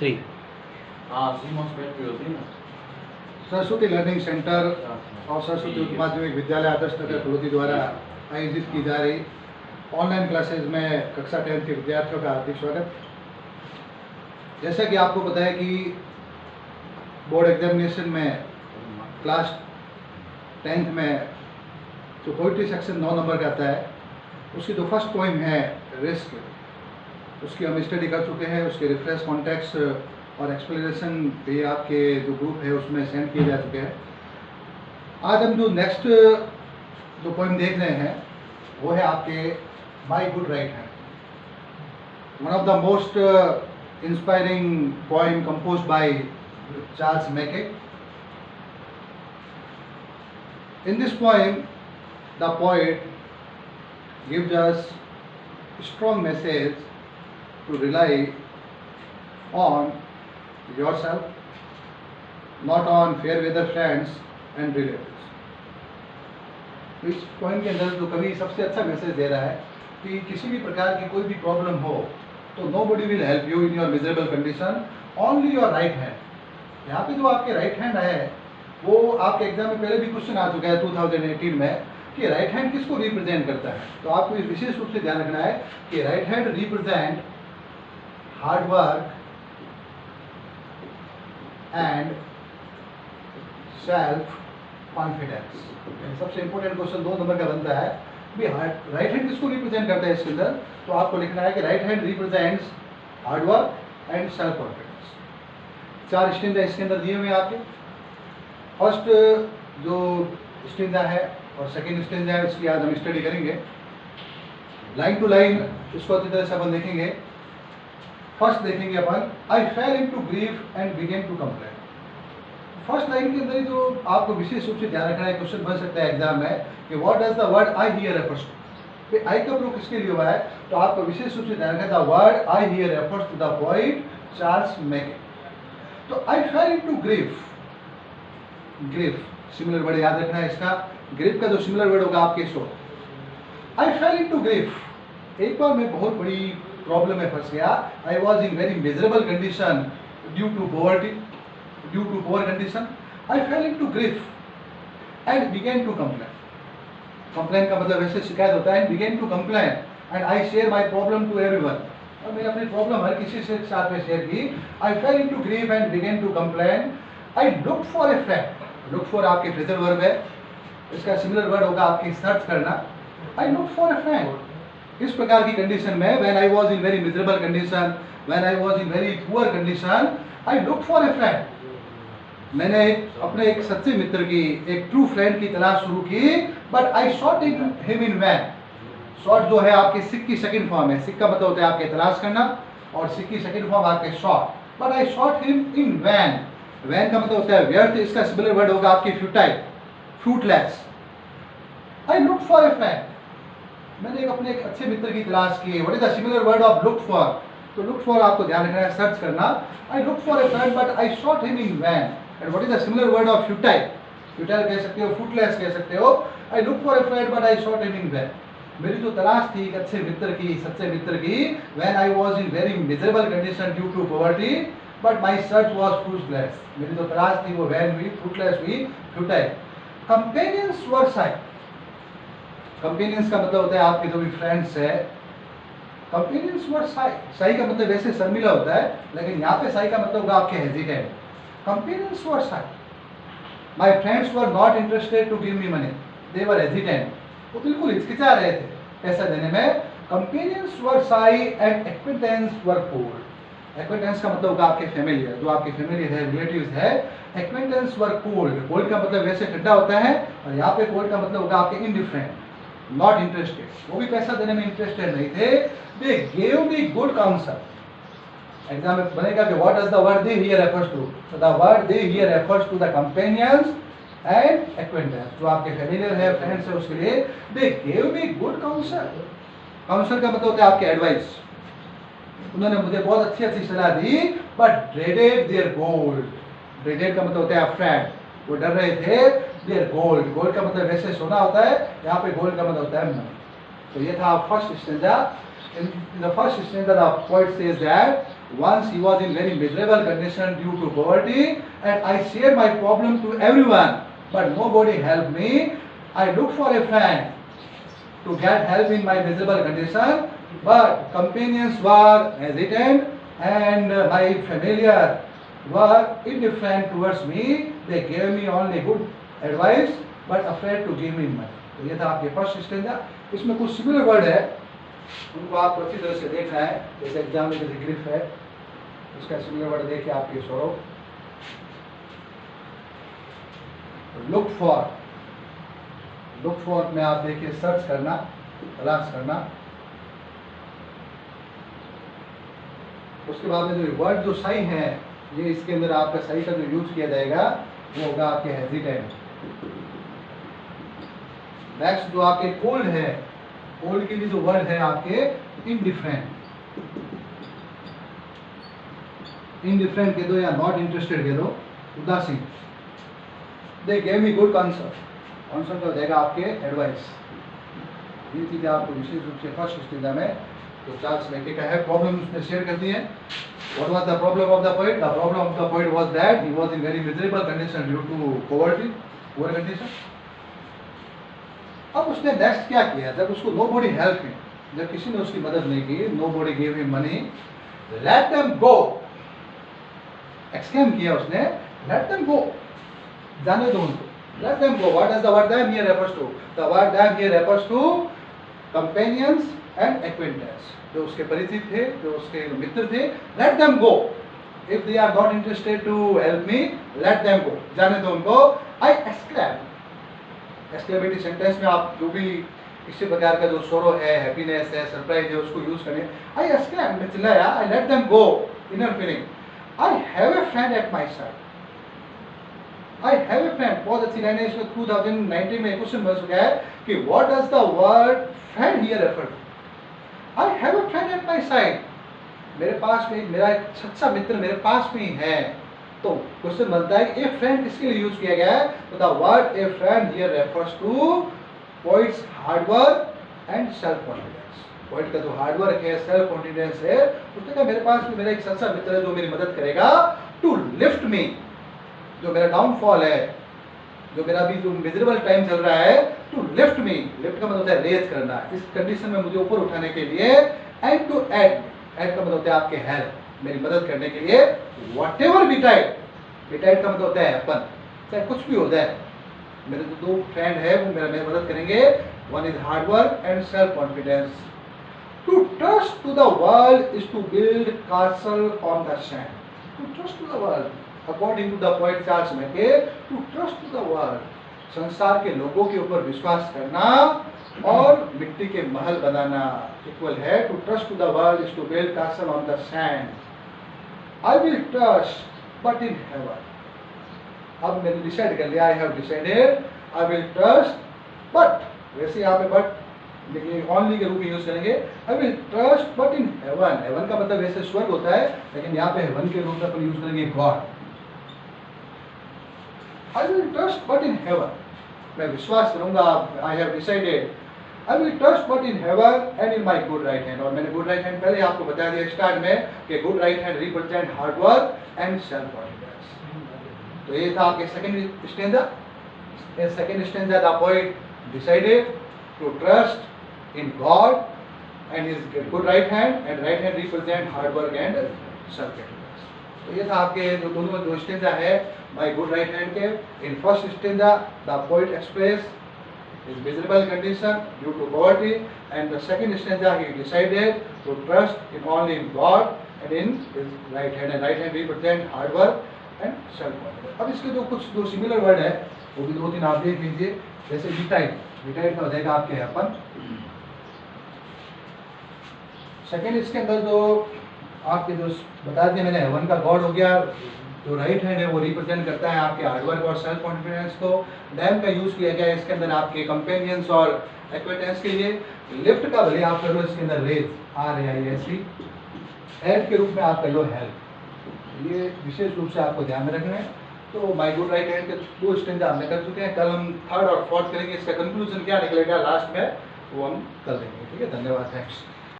3। हाँ CMOS factory होती है ना। सरस्वती लर्निंग सेंटर और सरस्वती उच्च माध्यमिक विद्यालय आदर्श नगर कुलती द्वारा आयोजित की जा रही ऑनलाइन क्लासेज में कक्षा 10 के विद्यार्थियों का हार्दिक स्वागत। जैसा कि आपको पता है कि बोर्ड एग्जामिनेशन में क्लास 10th में जो पोइट्री सेक्शन 9 नंबर का आता है, उसकी जो फर्स्ट पोइम है रिस्क, उसकी हम स्टडी कर चुके हैं। उसके रिफ्रेश कॉन्टेक्स्ट और एक्सप्लेनेशन भी आपके जो ग्रुप है उसमें सेंड किए जा चुके हैं। आज हम जो नेक्स्ट जो पोइम देख रहे हैं वो है आपके my good right hand, one of the most inspiring poem composed by Charles Mackay. In this poem, the poet gives us strong message to rely on yourself, not on fair weather friends and relatives. तो इस point के अंदर जो कवि सबसे अच्छा message दे रहा है कि किसी भी प्रकार की कोई भी प्रॉब्लम हो तो nobody will help you in your miserable condition, only your right hand. यहाँ पे जो आपके राइट हैंड है वो आपके एग्जाम में पहले भी क्वेश्चन आ चुका है 2018 में कि राइट हैंड किसको रिप्रेजेंट करता है। तो आपको इस विशेष रूप से ध्यान रखना है कि right hand represent hard work and self confidence. सबसे इंपॉर्टेंट क्वेश्चन 2 नंबर का बनता है भी राइट हैंड किसको रिप्रेजेंट करता है इसके अंदर। तो आपको लिखना है कि right hand represents hard work and self confidence. 4 stanza इसके अंदर दिए हुए हैं आपके। फर्स्ट जो स्टेंजा है और सेकेंड स्टेंजा है इसकी आज हम स्टडी करेंगे लाइन टू लाइन, इसको अच्छी तरह से अपन देखेंगे। फर्स्ट देखेंगे अपन, I fell into grief and begin to complain. First line के अंदर ही जो आपको विशेष रूप से ध्यान रखना है, क्वेश्चन बन सकता है एग्जाम में कि what does the word I here refers to. I का प्रयोग किसके लिए हुआ है, तो आपको विशेष रूप से ध्यान रखना है the word I here refers to the poet Charles Mackay. तो I fell into grief, grief similar word याद रखना है इसका। ग्रीफ का जो सिमिलर वर्ड होगा आपके शो। आई फेल इनटू ग्रीफ, एक बार मैं बहुत बड़ी प्रॉब्लम में फंस गया। I was in very miserable condition due to poverty, due to poor condition. I fell into grief and begin to complain. Complain का मतलब वैसे शिकायत होता है। Begin to complain and I share my problem to everyone, और मैंने अपनी problem हर किसी से साथ में शेयर की। I fell into grief and begin to complain. I look for a friend, look for आपके फ्रेजल वर्ब है, इसका सिमिलर वर्ड होगा आपकी सर्च करना। I look for a friend. इस प्रकार की कंडीशन में when I was in very miserable condition, when I was in very poor condition, I look for a friend. मैंने अपने एक सच्चे मित्र की, एक ट्रू फ्रेंड की तलाश शुरू की, but I sought him in vain. Sought जो है आपके सिक की सेकंड फॉर्म है। सिक का मतलब होता है आपके तलाश करना और सिक की सेकंड फॉर्म आपके sought. But I sought him in vain. Vain का मतलब होता है व्यर्थ, इसका सिमिलर वर्ड होगा आपकी futile, fruitless. I look for a friend, मैंने अपने एक अच्छे मित्र की तलाश की। What is the similar word of look for, तो लुक फॉर आपको ध्यान रखना है, सर्च करना। I look for a friend but I sought him in vain. And what is the similar word of futile, futile कह सकते हो, fruitless कह सकते हो। I look for a friend but I sought him in vain. मेरी जो तलाश थी एक अच्छे मित्र की, सच्चे मित्र की, when I was in very miserable condition due to poverty, but my search was fruitless. मेरी जो तलाश थी वो वैन हुई, फ्रूटलेस हुई, futile. Companions were shy, companions का मतलब होता है आपके जो भी फ्रेंड्स है। कंपेनियंस वर साई, साई का मतलब वैसे शर्मिला होता है, लेकिन यहाँ पे साई का मतलब होगा आपके hesitant. Companions were shy, my friends were not interested to give me money, they were hesitant, वो बिल्कुल हिचकिचा रहे थे पैसा देने में। Companions were shy and acquaintance were cold. Acquaintance का मतलब होगा आपके फैमिलियर, जो आपके फैमिलियर है, रिलेटिव्स है। एक्वेंटेंस वर कोल्ड, कोल्ड का मतलब वैसे ठंडा होता है, और यहाँ पे कोल्ड का मतलब होगा आपके इंडिफरेंट, नॉट इंटरेस्टेड, वो भी पैसा देने में इंटरेस्टेड नहीं थे। They gave me good counsel. Exam में बनेगा कि what does the word they here refers to, तो the word they here refers to the companions and acquaintance, जो आपके फैमिलियर है, फ्रेंड्स है, उसके लिए they gave me good counsel. Counsel का मतलब होता है आपके एडवाइस, उन्होंने मुझे बहुत अच्छी अच्छी सलाह दी। But dreaded their gold, dreaded का मतलब होता है अफ्रेड, वो डर रहे थे। देयर गोल्ड, गोल्ड का मतलब वैसे सोना होता है, यहाँ पे गोल्ड का मतलब होता है मनी। तो ये था first stanza. In the first stanza, the poet says that once he was in very miserable condition due to poverty, and I shared my problem to everyone, but nobody helped me. I looked for a friend to get help in my miserable condition, but companions were hesitant and my familiar were indifferent towards me. They gave me only good advice but afraid to give me money. तो ये था आपके first stanza. इसमें कुछ similar word है, उनको आपको अच्छी तरह से देखना है। जैसे एग्जाम में जैसे ग्रिफ है, इसका सिमिलर वर्ड देखिए आपके सौरभ। लुक फॉर में आप देखिए सर्च करना, तलाश करना। उसके बाद में जो वर्ड जो सही है, ये इसके अंदर आपका सही का जो यूज किया जाएगा वो होगा आपके हेजिटेंट। नेक्स्ट जो आपके कोल्ड है, कोल्ड के लिए जो वर्ड है आपके इनडिफरेंट। इनडिफरेंट कह दो या नॉट इंटरेस्टेड कह दो, उदासीन। दे gave me good answer, answer का देगा आपके एडवाइस। ये चीजें आपको विशेष रूप से फर्स्ट स्टेज में तो चार्ल्स मैके का है, प्रॉब्लम उसने शेयर कर दी है। What was the problem of the poet? The problem of the poet was that he was in very miserable condition due to poverty, poor condition. अब उसने next क्या किया, जब उसको nobody helped him, जब किसी ने उसकी मदद नहीं की, nobody gave him money, let them go, exclaim किया उसने, let them go, जाने दो उनको, let them go. What does the word them here refers to? The word them here refers to companions and acquaintance. जो उसके परिचित थे, जो उसके मित्र थे, let them go. If they are not interested to help me, let them go. जाने दो उनको. I exclaim. एक्सक्लेमेटरी सेंटेंस में आप जो भी किसी प्रकार का जो सोरो है, हैप्पीनेस है, सरप्राइज है, उसको यूज करें। आई एक्सक्लेम, मैं चिल्लाया, I let them go, inner feeling. I have a friend at my side. I have a friend, बहुत अच्छी लाइन है इसमें। 2019 में क्वेश्चन बन चुका है कि what does the word friend here refer to. I have a friend at my side, मेरे पास में मेरा एक सच्चा मित्र मेरे पास में ही है। तो क्वेश्चन बनता है कि ए फ्रेंड किसके लिए यूज किया गया है, तो the word a friend here refers to poet's hard work and self confidence. Poet का जो हार्ड वर्क है, सेल्फ कॉन्फिडेंस है, उसने कहा मेरे पास में मेरा एक सच्चा मित्र है जो मेरी मदद करेगा टू लिफ्ट मी, जो मेरा डाउनफॉल है, जो मेरा भी जो मिजरेबल टाइम चल रहा है, टू लिफ्ट मी, लिफ्ट का मतलब होता है रेज करना, इस कंडीशन में मुझे ऊपर उठाने के लिए, एंड टू एड, एड का मतलब होता है आपके हेल्प, मेरी मदद करने के लिए, व्हाटएवर बिटाइड, बिटाइड का मतलब होता है अपन, चाहे कुछ भी हो जाए, मेरे जो दो फ्रेंड है वो मेरी मदद करेंगे। One is hard work and self confidence. To trust to the world is to build castle on the sand. To trust to the world, according to the poet Charles Mackay, to trust to the world, संसार के लोगों के ऊपर विश्वास करना और मिट्टी के महल बनाना इक्वल है to trust to the world is to build castle on the sand. I will trust but in heaven. अब मैंने डिसाइड कर लिया, I have decided, I will trust but, वैसे यहाँ पे बट लेकिन ओनली के रूप में यूज करेंगे। I will trust but in heaven, heaven का मतलब वैसे स्वर्ग होता है, लेकिन यहाँ पे हेवन के रूप में अपन यूज करेंगे God. I will trust but in haven, मैं विश्वास करूंगा, आई have decided, I will trust but in heaven and in my good right hand. और मैंने गुड राइट हैंड पहले आपको बता दिया स्टार्ट में कि good right hand represent hard work and self confidence. तो ये था आपके second stanza. Second stanza the poet decided to trust in God and his good right hand, and right hand represent hard work and self confidence. तो ये था आपके जो दोनों जो स्टेंजा है बाय गुड राइट हैंड के। In first stanza the poet express his miserable condition due to poverty, and the second stanza he decided to trust in only in God and in his right hand, and right hand represent hard work and self confidence। अब इसके जो कुछ जो similar word है वो भी दो तीन आप देख लीजिए। जैसे डिटाइड, डिटाइड का हो जाएगा आपके अपन। सेकेंड इसके अंदर जो आपके जो बता दिया मैंने, हेवन का गॉड हो गया, जो राइट हैंड है वो रिप्रेजेंट करता है आपके हार्डवर्क और सेल्फ कॉन्फिडेंस को। डैम का यूज किया गया है इसके अंदर आपके कंपेनियंस और एक्वेंटेंस के लिए। लिफ्ट का भले आप कर लो इसके अंदर रेज, RAISE। हेड के रूप में आप कर लो हेल्प। ये विशेष रूप से आपको ध्यान में रखना है। तो माय गुड राइट हैंड के दो स्टेंजा हमने कर चुके हैं। कल हम थर्ड और फोर्थ करेंगे, इसका कंक्लूजन क्या निकलेगा लास्ट में वो हम कर देंगे। ठीक है, धन्यवाद, थैंक्स।